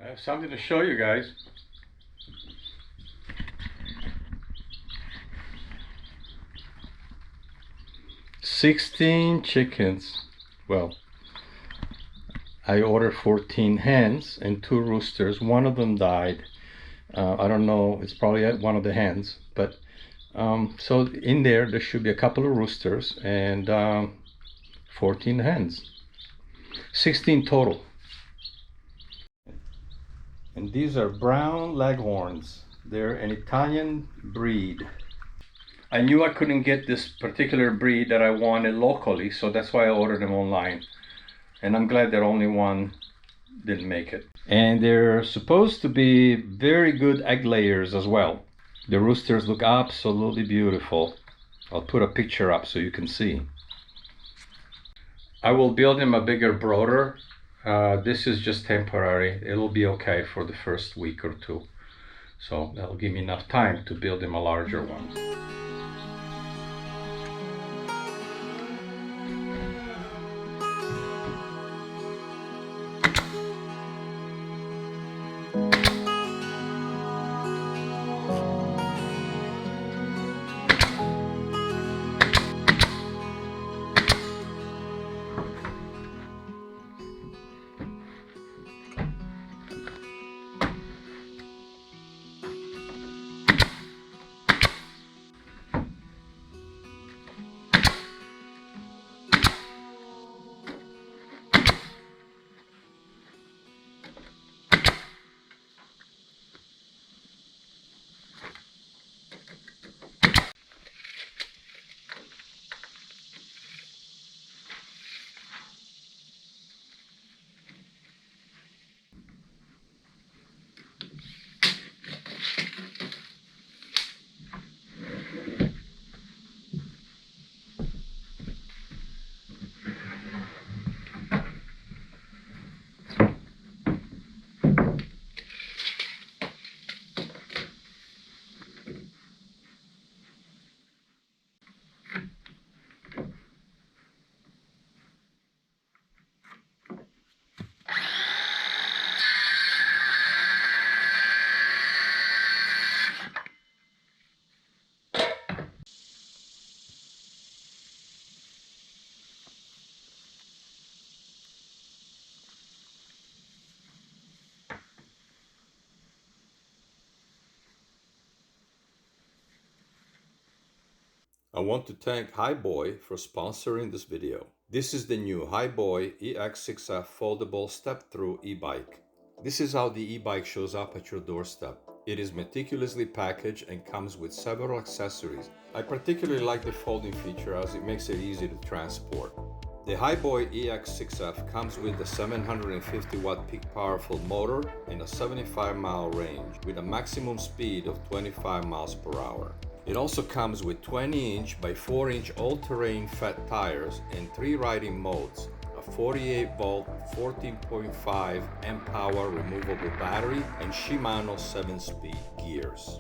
I have something to show you guys. $16 chickens. Well, I ordered 14 hens and 2 roosters. One of them died. I don't know, it's probably one of the hens, but so in there should be a couple of roosters and 14 hens. 16 total. And these are brown leghorns. They're an Italian breed. I knew I couldn't get this particular breed that I wanted locally, so that's why I ordered them online. And I'm glad that only one didn't make it. And they're supposed to be very good egg layers as well. The roosters look absolutely beautiful. I'll put a picture up so you can see. I will build him a bigger brooder. This is just temporary. It'll be okay for the first week or two. So that'll give me enough time to build him a larger one. I want to thank Highboy for sponsoring this video. This is the new Highboy EX6F foldable step-through e-bike. This is how the e-bike shows up at your doorstep. It is meticulously packaged and comes with several accessories. I particularly like the folding feature as it makes it easy to transport. The Highboy EX6F comes with a 750 watt peak powerful motor and a 75-mile range with a maximum speed of 25 miles per hour. It also comes with 20-inch by 4-inch all-terrain fat tires and 3 riding modes, a 48-volt 14.5 amp hour removable battery, and Shimano 7-speed gears.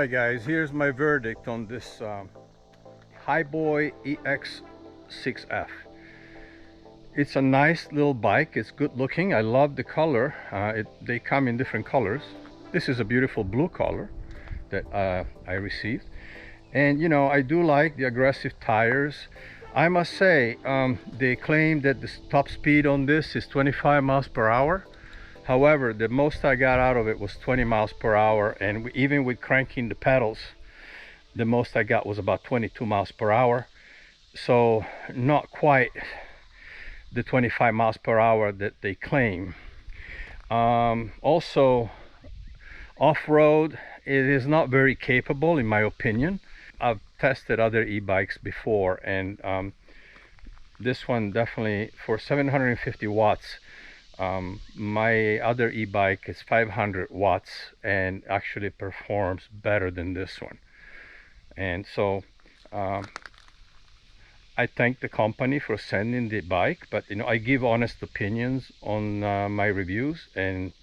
Alright guys, here's my verdict on this Highboy EX6F. It's a nice little bike. It's good looking. I love the color. They come in different colors. This is a beautiful blue color that I received. And you know, I do like the aggressive tires. I must say, they claim that the top speed on this is 25 miles per hour. However, the most I got out of it was 20 miles per hour, and even with cranking the pedals, the most I got was about 22 miles per hour. So not quite the 25 miles per hour that they claim. Also, off-road, it is not very capable in my opinion. I've tested other e-bikes before, and this one definitely, for 750 watts, my other e-bike is 500 watts and actually performs better than this one. And so I thank the company for sending the bike, but you know, I give honest opinions on my reviews, and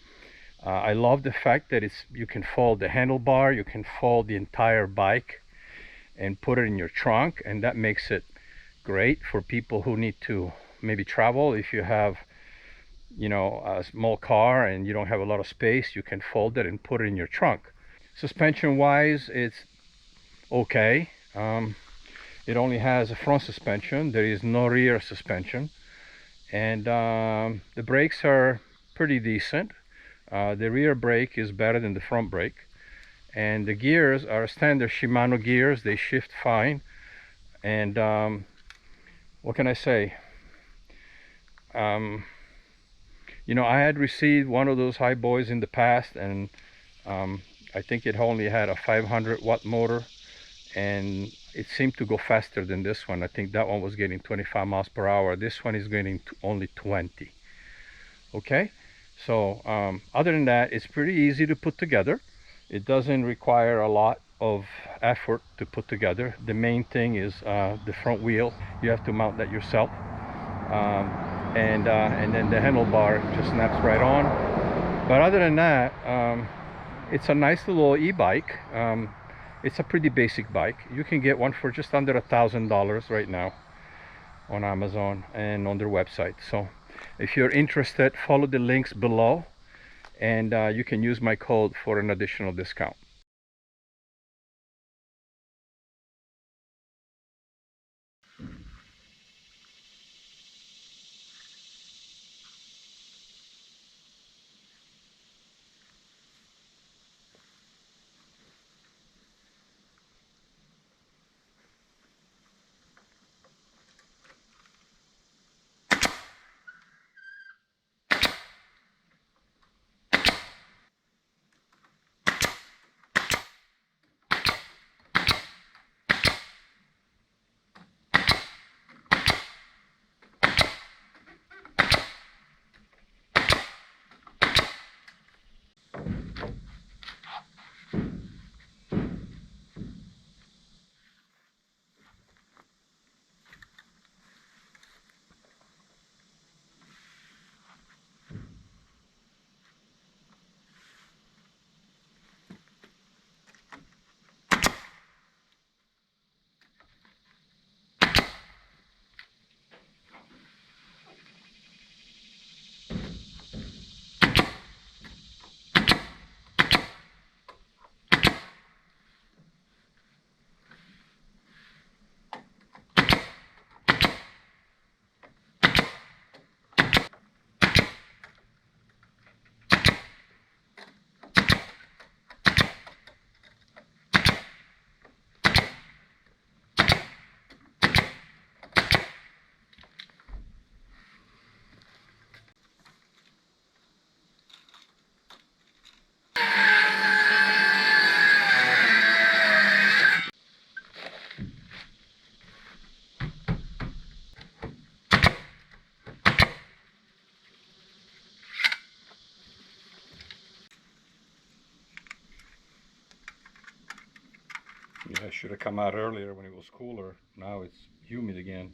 I love the fact that you can fold the handlebar, you can fold the entire bike and put it in your trunk, and that makes it great for people who need to maybe travel. If you have, you know, a small car and you don't have a lot of space, you can fold it and put it in your trunk. Suspension wise, it's okay. It only has a front suspension. There is no rear suspension, and the brakes are pretty decent. The rear brake is better than the front brake, and the gears are standard Shimano gears. They shift fine, and what can I say? You know, I had received one of those Highboys in the past, and I think it only had a 500 watt motor, and it seemed to go faster than this one. I think that one was getting 25 miles per hour. This one is getting only 20. Okay, so other than that, it's pretty easy to put together. It doesn't require a lot of effort to put together. The main thing is the front wheel. You have to mount that yourself, and then the handlebar just snaps right on. But other than that, it's a nice little e-bike. It's a pretty basic bike. You can get one for just under $1,000 right now on Amazon and on their website. So if you're interested, follow the links below, and you can use my code for an additional discount. Yeah, I should have come out earlier when it was cooler. Now it's humid again.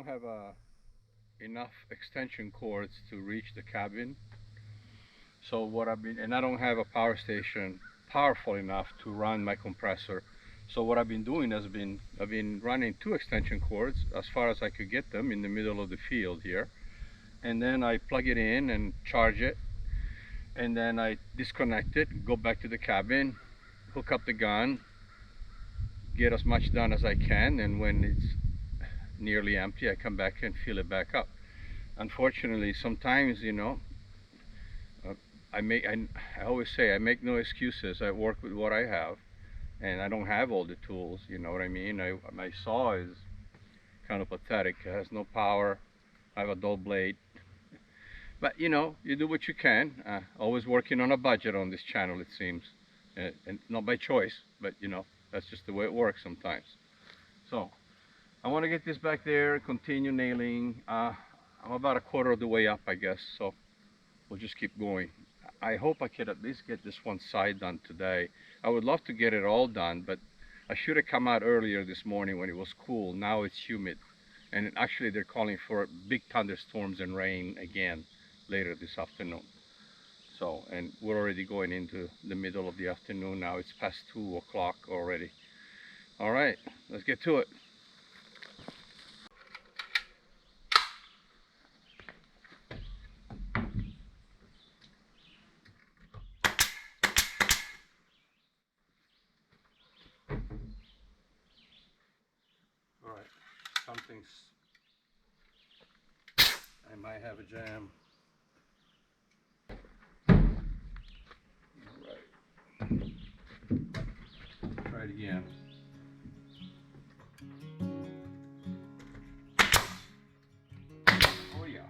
have enough extension cords to reach the cabin. So and I don't have a power station powerful enough to run my compressor. So what I've been doing I've been running 2 extension cords as far as I could get them in the middle of the field here. And then I plug it in and charge it. And then I disconnect it, go back to the cabin, hook up the gun, get as much done as I can, and when it's nearly empty, I come back and fill it back up. Unfortunately, sometimes, uh, I always say I make no excuses. I work with what I have, and I don't have all the tools, you know what I mean? My saw is kind of pathetic. It has no power. I have a dull blade. But, you do what you can. Always working on a budget on this channel, it seems. And not by choice, but, that's just the way it works sometimes. So, I want to get this back there, continue nailing. I'm about a quarter of the way up, I guess, so we'll just keep going. I hope I could at least get this one side done today. I would love to get it all done, but I should have come out earlier this morning when it was cool. Now it's humid. And actually they're calling for big thunderstorms and rain again later this afternoon. So, and we're already going into the middle of the afternoon now. It's past 2 o'clock already. All right, let's get to it. All right, I might have a jam. All right, try it again. Oh yeah.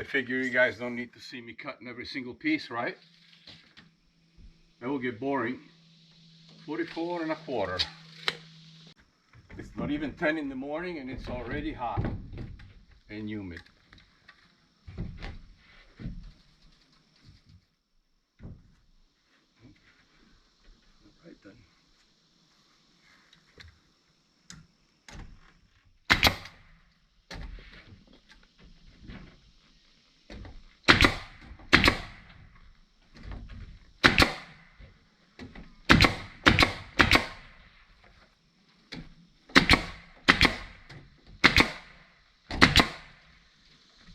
figure you guys don't need to see me cutting every single piece, right? That will get boring. 44 and a quarter. It's not even 10 in the morning and it's already hot and humid. All right then.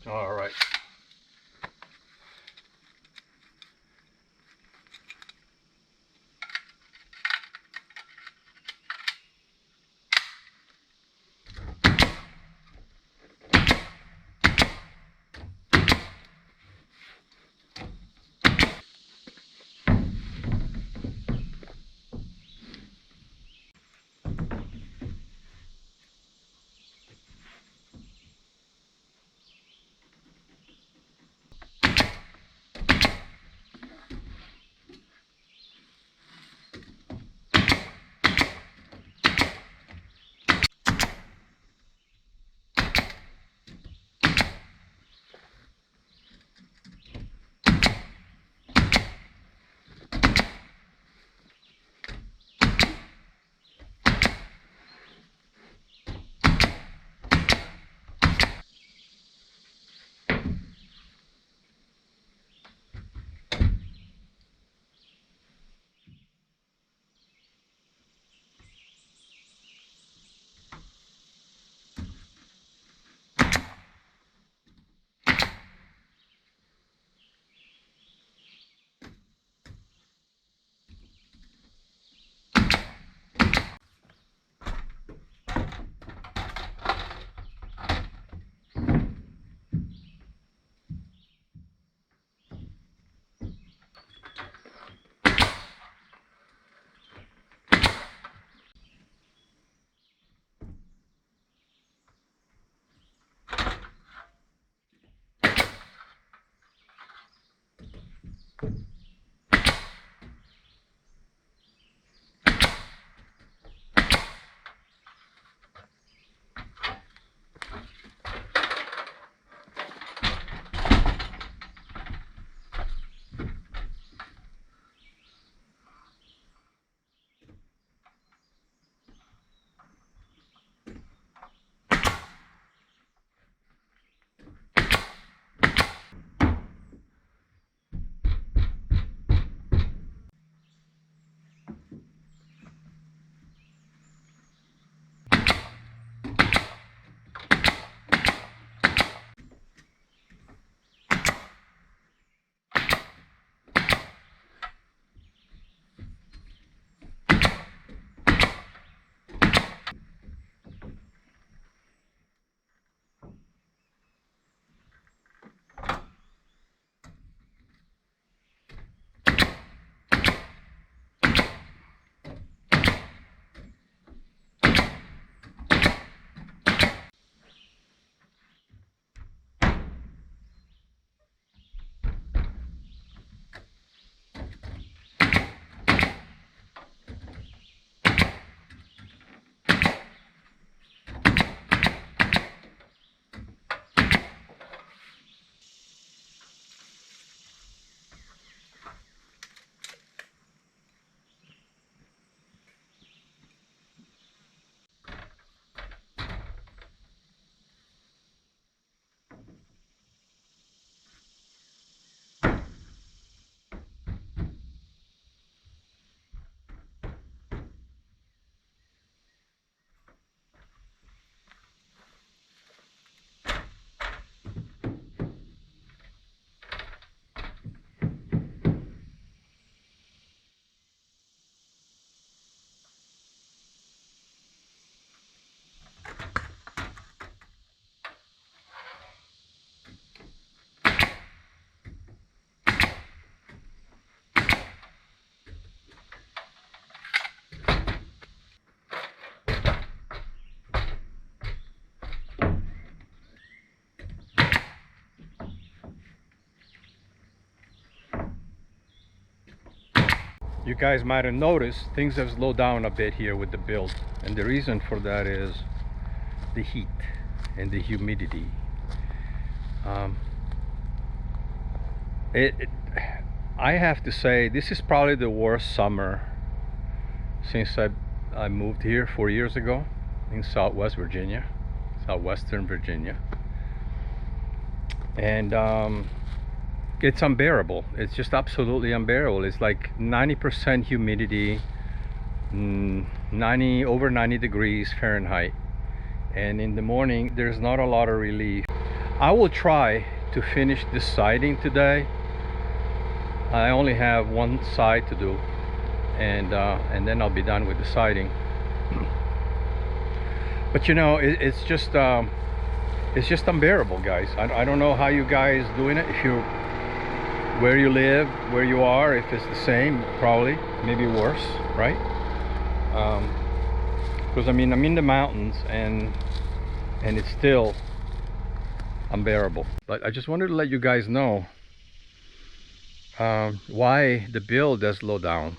All right. You guys might have noticed things have slowed down a bit here with the build, and the reason for that is the heat and the humidity. Um, I have to say, this is probably the worst summer since I moved here 4 years ago in southwestern Virginia, and it's unbearable. It's just absolutely unbearable. It's like 90% humidity, over 90 degrees Fahrenheit, and in the morning there's not a lot of relief. I will try to finish this siding today. I only have one side to do, and then I'll be done with the siding. But you know, it's just unbearable, guys. I don't know how you guys doing it. If you, where you live, where you are, if it's the same, probably, maybe worse, right? Because I mean, I'm in the mountains, and it's still unbearable. But I just wanted to let you guys know why the build has slowed down.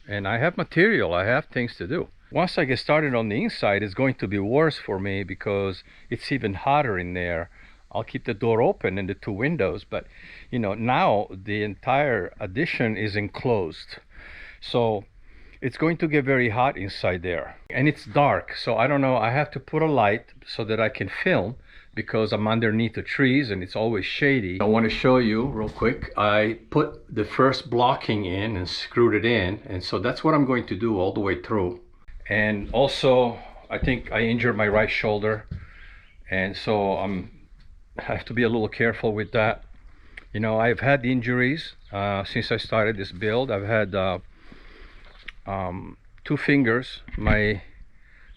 And I have material, I have things to do. Once I get started on the inside, it's going to be worse for me because it's even hotter in there. I'll keep the door open and the two windows, but you know, now the entire addition is enclosed, so it's going to get very hot inside there, and it's dark, so I don't know. I have to put a light so that I can film, because I'm underneath the trees and it's always shady. I want to show you real quick. I put the first blocking in and screwed it in, and so that's what I'm going to do all the way through. And also, I think I injured my right shoulder, and so I have to be a little careful with that. You know, I've had injuries since I started this build. I've had two fingers,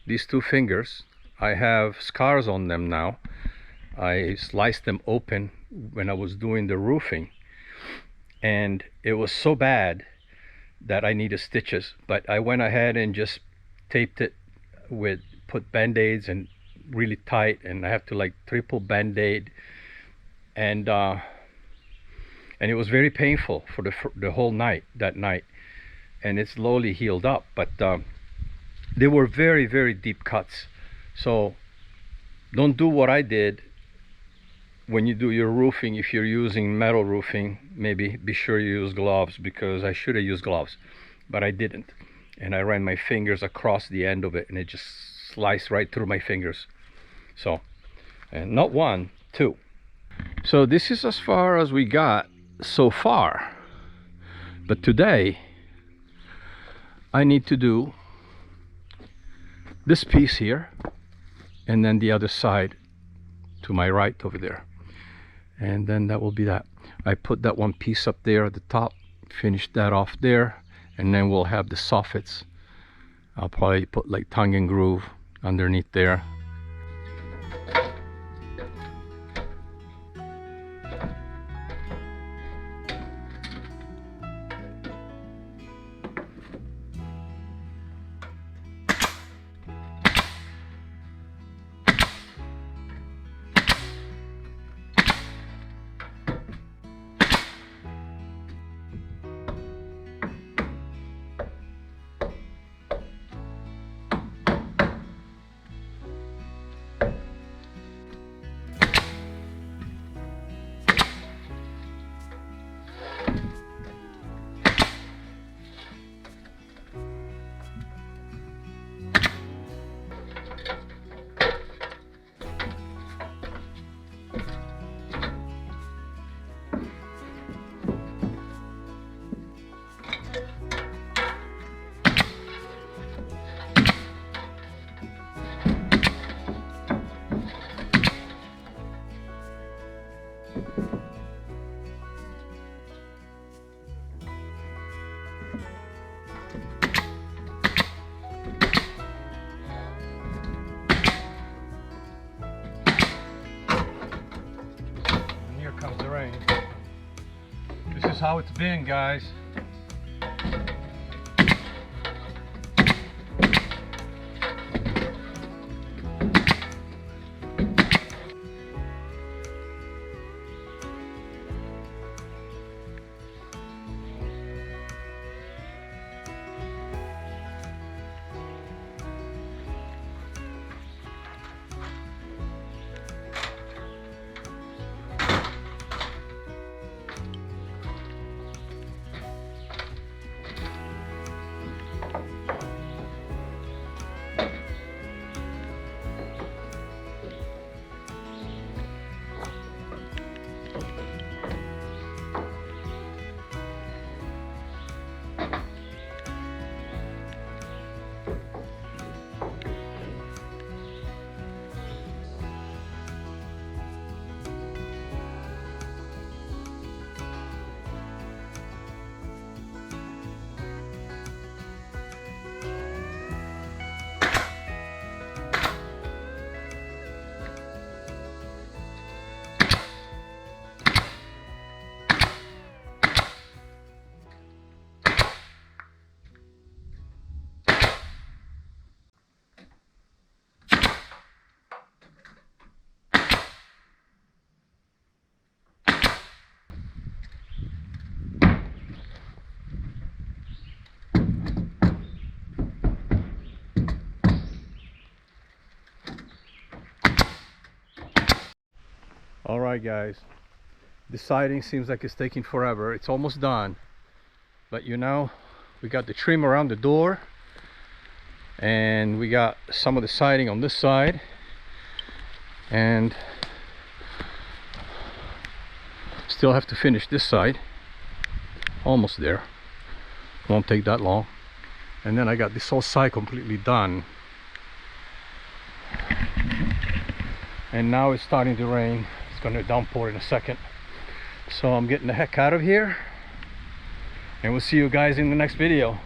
these two fingers, I have scars on them now. I sliced them open when I was doing the roofing, and it was so bad that I needed stitches, but I went ahead and just taped it put band-aids and really tight, and I have to like triple band-aid, and it was very painful for the whole night, that night, and it slowly healed up, but they were very, very deep cuts. So don't do what I did when you do your roofing. If you're using metal roofing, maybe be sure you use gloves, because I should have used gloves, but I didn't, and I ran my fingers across the end of it, and it just sliced right through my fingers. So, and not one, two. So this is as far as we got so far, but today I need to do this piece here, and then the other side to my right over there, and then that will be that. I put that one piece up there at the top, finish that off there, and then we'll have the soffits. I'll probably put like tongue and groove underneath there. Comes the rain. This is how it's been, guys. All right, guys, the siding seems like it's taking forever. It's almost done, but you know, we got the trim around the door, and we got some of the siding on this side, and still have to finish this side. Almost there, won't take that long. And then I got this whole side completely done, and now it's starting to rain. It's going to downpour in a second, so I'm getting the heck out of here, and we'll see you guys in the next video.